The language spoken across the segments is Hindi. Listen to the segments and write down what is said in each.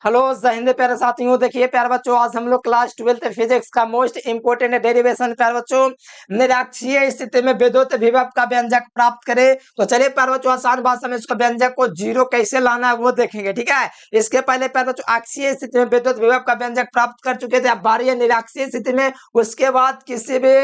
हेलो जय हिंद प्यारे साथियों। देखिए प्यारे बच्चों, आज हम लोग क्लास 12th फिजिक्स का मोस्ट इंपोर्टेंट डेरिवेशन प्यारे बच्चों निरक्षीय स्थिति में विद्युत विभव का व्यंजक प्राप्त करें। तो चलिए प्यारे बच्चों, आसान भाषा में इसका व्यंजक को जीरो कैसे लाना है वो देखेंगे। ठीक है, इसके पहले प्यारे बच्चों अक्षीय स्थिति में विद्युत विभव का व्यंजक प्राप्त कर चुके थे। अब बारी है निरक्षीय स्थिति में, उसके बाद किसी भी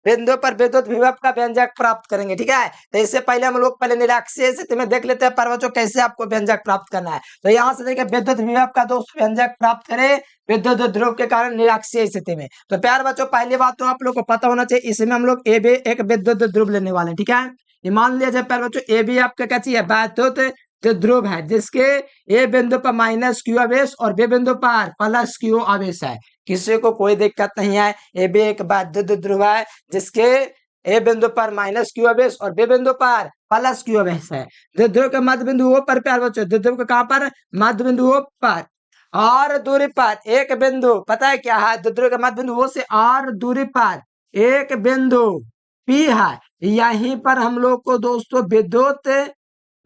बिंदु पर विद्युत विभव का व्यंजक प्राप्त करेंगे। ठीक है, तो इससे पहले हम लोग पहले निरक्षीय स्थिति में देख लेते हैं प्यारे बच्चों कैसे आपको व्यंजक प्राप्त करना है। तो यहाँ से देखिए विद्युत विभव का दोस्त व्यंजक प्राप्त करें विद्युत ध्रुव के कारण निरक्षीय स्थिति में। तो प्यार बच्चों, पहली बात तो आप लोग को पता होना चाहिए, इसमें हम लोग ए बी एक विद्युत ध्रुव लेने वाले हैं। ठीक है, ये मान लिया जाए प्यार बच्चों ए बी आपका क्या चाहिए, विद्युत ध्रुव है, जिसके ए बिंदु पर माइनस क्यू आवेश और बी बिंदु पर प्लस क्यू आवेश है। किसी को कोई दिक्कत नहीं है, ए बी एक विद्युत ध्रुव है जिसके ए बिंदु पर माइनस क्यू आवेश और बी बिंदु पर प्लस क्यू आवेश है। द्विध्रुव के मध्य बिंदु O पर प्यार बच्चों, द्विध्रुव के कहां पर, मध्य बिंदु O पर और दूरी पर एक बिंदु, पता है क्या है, द्विध्रुव के मध्य बिंदु O से और दूरी पर एक बिंदु P है। यहीं पर हम लोग को दोस्तों विद्युत,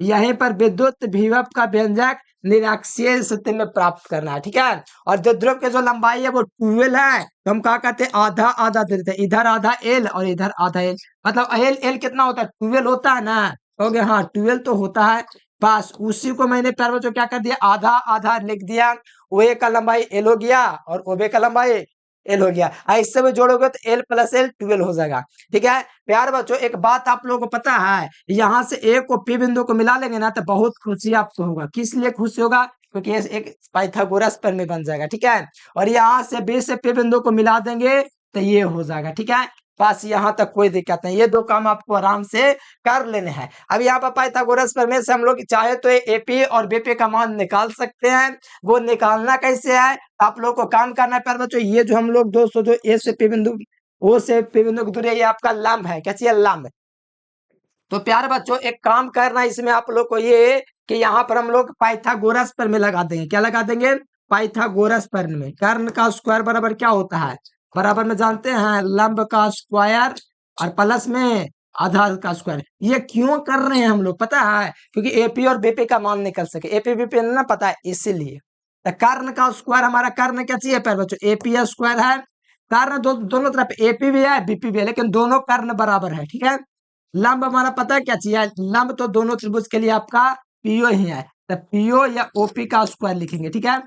यहीं पर विद्युत विभव का व्यंजक निरक्षीय स्थिति में प्राप्त करना है। ठीक है, और द्विध्रुव की जो लंबाई है वो 12 है, तो हम क्या कहते हैं, आधा आधा दे देते हैं, इधर आधा एल और इधर आधा एल, मतलब एल एल कितना होता है, 12 होता है ना। ओके हाँ, 12 तो होता है। बस उसी को मैंने प्यारे बच्चों क्या कर दिया, आधा आधा लिख दिया। ओ ए का लंबाई एल हो गया और ओ बी का लंबाई एल हो गया। इससे भी जोड़ोगे तो एल प्लस एल 12 हो जाएगा। ठीक है प्यार बच्चों, एक बात आप लोगों को पता है, यहाँ से ए को पी बिंदु को मिला लेंगे ना तो बहुत खुशी आपको होगा। किस लिए खुशी होगा, क्योंकि ये एक पाइथागोरस प्रमेय बन जाएगा। ठीक है, और यहाँ से बी से पी बिंदु को मिला देंगे तो ये हो जाएगा। ठीक है, बस यहाँ तक कोई दिक्कत नहीं, ये दो काम आपको आराम से कर लेने हैं। अब यहाँ पर पाइथागोरस प्रमेय से हम लोग चाहे तो एपी और बीपी का मान निकाल सकते हैं। वो निकालना कैसे है, आप लोग को काम करना है प्यारे बच्चों। ये जो हम लोग दोस्तों जो ए से पी बिंदु, ओ से पी बिंदु की दूरी है, ये आपका लंब है, क्या चाहिए, लंब। तो प्यारे बच्चों एक काम करना है इसमें आप लोग को, ये कि यहाँ पर हम लोग पाइथागोरस प्रमेय लगा देंगे। क्या लगा देंगे, पाइथागोरस प्रमेय। कर्ण का स्क्वायर बराबर क्या होता है, बराबर में जानते हैं लंब का स्क्वायर और प्लस में आधार का स्क्वायर। ये क्यों कर रहे हैं हम लोग पता है, क्योंकि एपी और बीपी का मान निकल सके, एपी बीपी ना पता है इसीलिए। तो कर्ण का स्क्वायर, हमारा कर्ण क्या चाहिए प्यारे बच्चों, एपी स्क्वायर है। कर्ण दोनों तरफ एपी भी है बीपी भी है, लेकिन दोनों कर्ण बराबर है। ठीक है, लंब हमारा पता है क्या चाहिए, लंब तो दोनों त्रिभुज के लिए आपका पीओ ही है, तो पीओ या ओपी का स्क्वायर लिखेंगे। ठीक है,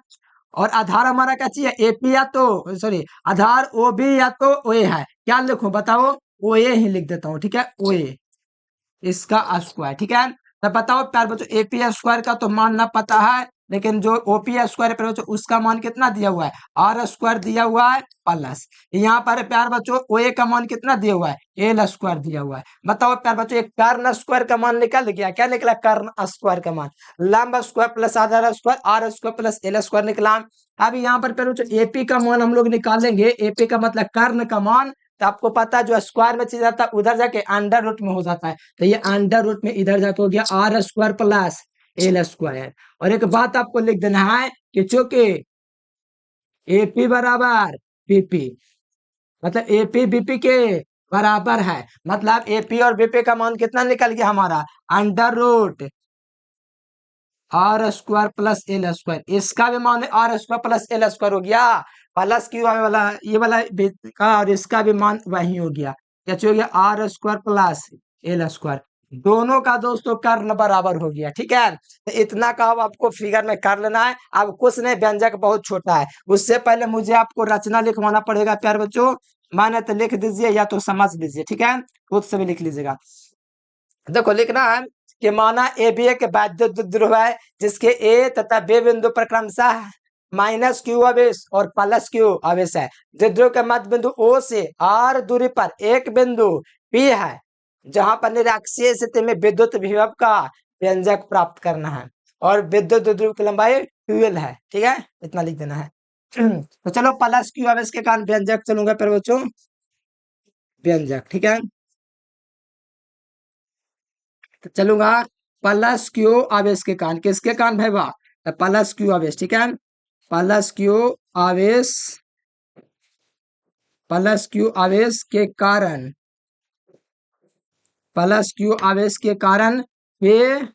और आधार हमारा क्या चाहिए, एपी या तो सॉरी आधार ओबी या तो ओए है। क्या लिखूं बताओ, ओए ही लिख देता हूं। ठीक है, ओए इसका स्क्वायर। ठीक है, तो बताओ प्यार बच्चों, एपी स्क्वायर का तो मान ना पता है, लेकिन जो ओपी स्क्वायर प्यार बच्चों उसका मान कितना दिया हुआ है, आर स्क्वायर दिया हुआ है प्लस यहाँ पर प्यार बच्चों ओए का मान कितना दिया हुआ है, एल स्क्वायर दिया हुआ है। बताओ प्यार बच्चों, एक कर्ण स्क्वायर का मान निकल गया, क्या निकला, कर्ण स्क्वायर का मान, लंब स्क्वायर प्लस आधार square r square plus l square निकला। अब यहाँ पर प्यार बच्चों एपी का मान हम लोग निकालेंगे, एपी का मतलब कर्ण का मान। तो आपको पता है जो स्क्वायर में चीज आता है उधर जाके अंडर रूट में हो जाता है, तो ये अंडर रूट में इधर जाके हो गया r square plus l square. और एक बात आपको लिख देना है कि चूंकि एपी बराबर बीपी, मतलब एपी बीपी के बराबर है, मतलब एपी और बीपी का मान कितना निकल गया हमारा, under root r square plus l square. इसका भी मान r square plus l square हो गया, प्लस क्यू वाला ये वाला का, और इसका भी मान वही हो गया, क्या हो गया, r square plus l square. दोनों का दोस्तों कर्ण बराबर हो गया। ठीक है, तो इतना का आपको फिगर में कर लेना है। अब कुछ नहीं, व्यंजक बहुत छोटा है, उससे पहले मुझे आपको रचना लिखवाना पड़ेगा प्यार बच्चों। माने तो लिख दीजिए या तो समझ लीजिए। ठीक है, खुद से भी लिख लीजिएगा। देखो लिखना है कि माना ए भी एक वैद्युत ध्रुव है जिसके ए तथा बी बिंदु पर क्रमशः माइनस क्यू आवेश और प्लस क्यू आवेश है। द्विध्रुव के मध्य बिंदु ओ से आर दूरी पर एक बिंदु पी है, जहां पर निरक्षीय स्थिति में विद्युत विभव का व्यंजक प्राप्त करना है, और विद्युत ध्रुव की लंबाई 12 है। ठीक है, इतना लिख देना है। तो चलो प्लस क्यू आवेश के कारण व्यंजक चलूंगा फिर बच्चों, व्यंजक। ठीक है, तो चलूंगा प्लस क्यू आवेश के कारण, किसके कारण भाई वाह, प्लस क्यू आवेश। ठीक है, प्लस क्यू आवेश, प्लस क्यू आवेश के कारण, प्लस क्यू आवेश के कारण ये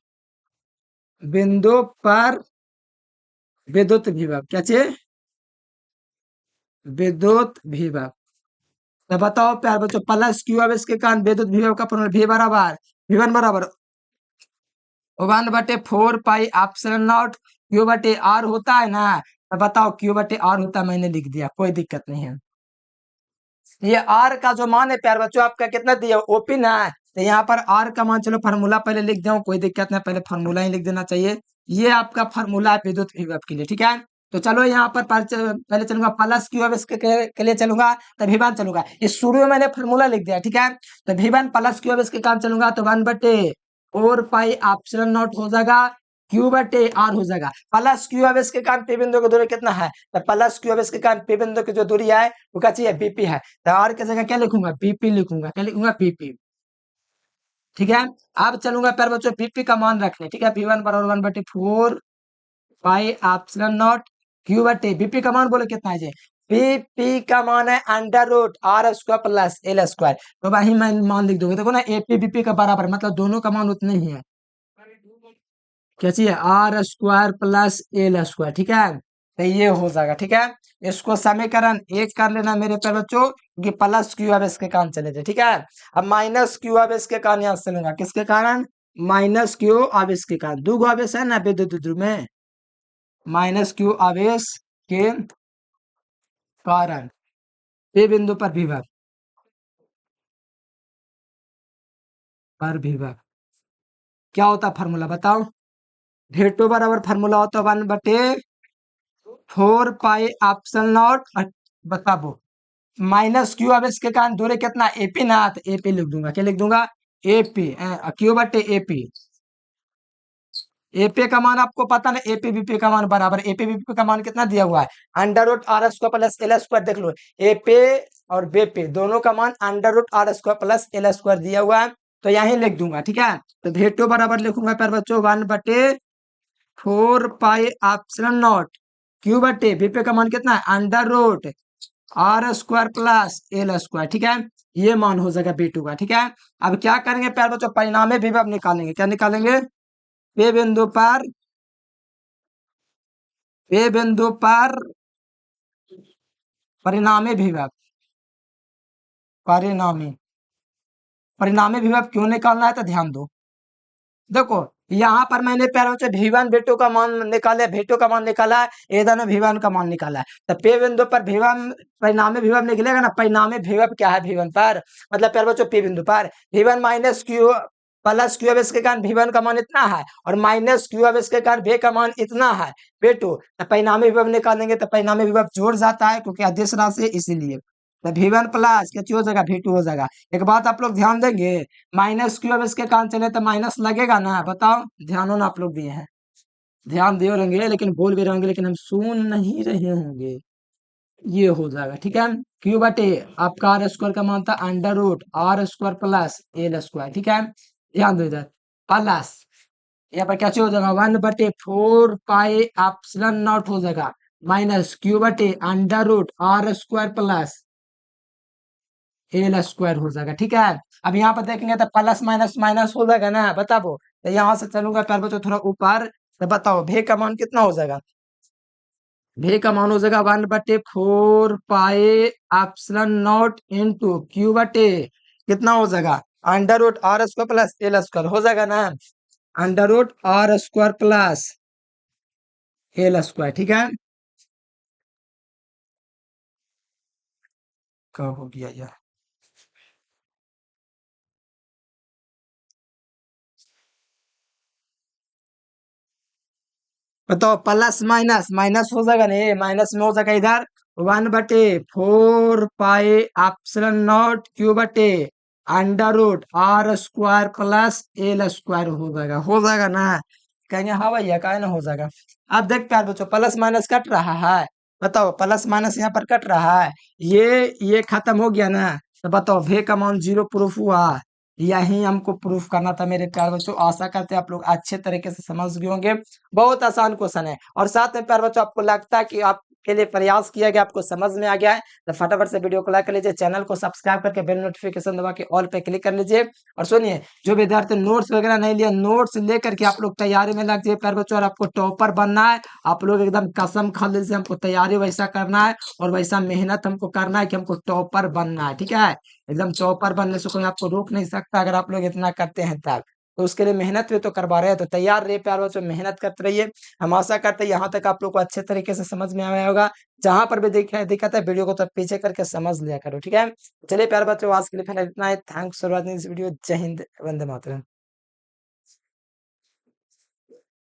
बिंदु पर विद्युत विभव क्या चाहिए? विद्युत विभव। तो बताओ प्यार बच्चों, प्लस क्यू अब इसके कारण विद्युत विभव का फॉर्मूला वी बराबर V1 बराबर 1/4 पाई एप्सिलॉन नॉट क्यू बटे आर होता है ना। तो बताओ क्यू बटे आर होता है, मैंने लिख दिया, कोई दिक्कत नहीं है। ये आर का जो मान है प्यार बच्चों आपका कितना दिया ओपी ना, तो यहाँ पर आर का मान चलो फार्मूला पहले लिख दो, कोई दिक्कत नहीं, पहले फार्मूला ही लिख देना चाहिए। ये आपका फार्मूला है विद्युत विभव के लिए, ठीक है। तो चलो यहाँ पर पहले चलूंगा प्लस क्यू अब इसके के लिए चलूंगा, तो V1 चलूंगा, इस शुरू में मैंने फार्मूला लिख दिया, ठीक है। तो V1 प्लस क्यू अब इसके काम चलूंगा, तो 1/4 पाई एप्सिलॉन नॉट हो जाएगा क्यू बटे आर हो जाएगा। प्लस क्यू अब इसके कारण पी बिंदु की दूरी कितना है, तो प्लस क्यू अब इसके कारण पी बिंदु की जो दूरी है वो क्या चाहिए बीपी है, तो आर की जगह क्या लिखूंगा बीपी लिखूंगा, क्या लिखूंगा बीपी, ठीक है। अब चलूंगा प्यार बच्चों बीपी का मान रखने, ठीक है। V1 बराबर 1/4 पाई एप्सिलॉन नॉट क्यू बटे बीपी का मान बोले कितना है जी, बीपी का मान है under root r square plus l square. तो वही मैं मान लिख दूंगा, देखो ना एपी बीपी का बराबर, मतलब दोनों का मान उतने ही है, क्या चाहिए r square plus l square, ठीक है। तो ये हो जाएगा, ठीक है। इसको समीकरण एक कर लेना मेरे प्यारे बच्चों, कि प्लस क्यू अब इसके कारण चले थे, ठीक है। अब माइनस क्यू अब इसके कारण यहाँ से लूंगा, किसके कारण माइनस क्यू अब इसके कारण, दो आवेश है ना विद्युत ध्रुव में, माइनस क्यू आवेश के कारण पे बिंदु पर विभव क्या होता फार्मूला बताओ। भेटो बराबर फार्मूला होता 1/4 पाई एप्सिलॉन नॉट, बताओ माइनस क्यू अब इसके कारण दूरी कितना एपी ना, तो एपी लिख दूंगा, क्या लिख दूंगा एपी, क्यू बटे एपी। एपी का मान आपको पता ना, एपी बीपी का मान बराबर, एपी बीपी का मान कितना दिया हुआ है under root r square plus l square, देख लो एपी और बेपी दोनों का मान under root r square plus l square दिया हुआ है, तो यही लिख दूंगा, ठीक है। तो भेटो बराबर लिखूंगा प्यार बच्चों 1/4 पाई एप्सिलॉन नॉट क्यू बटे बीपी का मान कितना है under root r square plus l square, ठीक है। ये मान हो जाएगा B2 का, ठीक है। अब क्या करेंगे प्यार बच्चों, परिणामी विभव निकालेंगे, क्या निकालेंगे पे बिंदु पर, पे बिंदु पर परिणामी विभव, परिणामी परिणामी विभव क्यों निकालना है तो ध्यान दो, देखो यहाँ पर मैंने प्यार बच्चों V1 V2 का मान निकाला, V2 का मान निकाला है, इधर में V1 का मान निकाला है, तो पे बिंदु पर V1 परिणामी विभव निकलेगा ना, परिणामी विभव क्या है V1 पर, मतलब प्यार बच्चों P बिंदु पर V1 minus Q plus Q अब इसके कारण V1 का मान इतना है, और माइनस क्यू अब इसके कारण V का मान इतना है V2, तो परिणामी विभव निकालेंगे तो परिणामी विभव जोड़ जाता है क्योंकि अदिश राशि है, इसीलिए तो V1 प्लस क्या हो जाएगा V2 हो जाएगा। एक बात आप लोग ध्यान देंगे, माइनस क्यू अब इसके कारण चले तो माइनस लगेगा ना, बताओ ध्यान हो ना, आप लोग दिए हैं ध्यान दिए रहेंगे लेकिन बोल भी रहेंगे लेकिन हम सुन नहीं रहे होंगे, ये हो जाएगा, ठीक है। क्यू बटे आपका आर स्क्वायर का मान था under root r square plus l square, ठीक है। ध्यान दो इधर प्लस, यहाँ पर क्या हो जाएगा 1/4 पाई एप्सिलॉन नॉट हो जाएगा माइनस क्यू बटे under root r square plus l square हो जाएगा, ठीक है। अब यहाँ पर देखेंगे तो प्लस माइनस माइनस हो जाएगा ना, बताओ तो यहाँ से चलूंगा प्यार बच्चों थोड़ा ऊपर, तो बताओ भे का मान कितना हो जाएगा, भे का मान हो जाएगा 1/4 pi epsilon naught into q बटे कितना हो जाएगा under root r square plus l square हो जाएगा ना, under root r square plus l square, ठीक है। क्या हो गया यार, बताओ प्लस माइनस माइनस हो जाएगा नहीं, माइनस में हो जाएगा इधर 1/4 पाई एप्सिलॉन नॉट क्यू बटे under root r square plus l square हो जाएगा ना, कहेंगे हाँ भैया काहे ना हो जाएगा। अब देख प्यार बच्चों प्लस माइनस कट रहा है, बताओ प्लस माइनस यहाँ पर कट रहा है, ये खत्म हो गया ना, तो बताओ भे का मान 0 प्रूफ हुआ, यही हमको प्रूफ करना था मेरे प्यार बच्चों। आशा करते हैं आप लोग अच्छे तरीके से समझ गए होंगे, बहुत आसान क्वेश्चन है। और साथ में प्यार बच्चों आपको लगता है कि आप के लिए प्रयास किया गया आपको समझ में आ गया है तो फटाफट से वीडियो को लाइक कर लीजिए, चैनल को सब्सक्राइब करके बेल नोटिफिकेशन दबा के ऑल पे क्लिक कर लीजिए। और सुनिए, जो विद्यार्थी नोट्स वगैरह नहीं लिया, नोट्स लेकर के आप लोग तैयारी में लग जाइए प्यारे बच्चों। और आपको टॉपर बनना है, आप लोग एकदम कसम खा लीजिए, हमको तैयारी वैसा करना है और वैसा मेहनत हमको करना है कि हमको टॉपर बनना है, ठीक है। एकदम टॉपर बनने से कोई आपको रोक नहीं सकता अगर आप लोग इतना करते हैं तब। तो उसके लिए मेहनत भी तो करवा रहे हैं, तो तैयार रहिए प्यारे बच्चों, मेहनत करते रहिए। हम आशा करते हैं यहाँ तक आप लोग को अच्छे तरीके से समझ में आया होगा। जहां पर भी दिक्कत है वीडियो को तो पीछे करके समझ लिया करो, ठीक है। चलिए प्यारे बच्चों, आज के लिए फिलहाल इतना ही। Thanks for watching this video. जय हिंद, वंदे मातरम।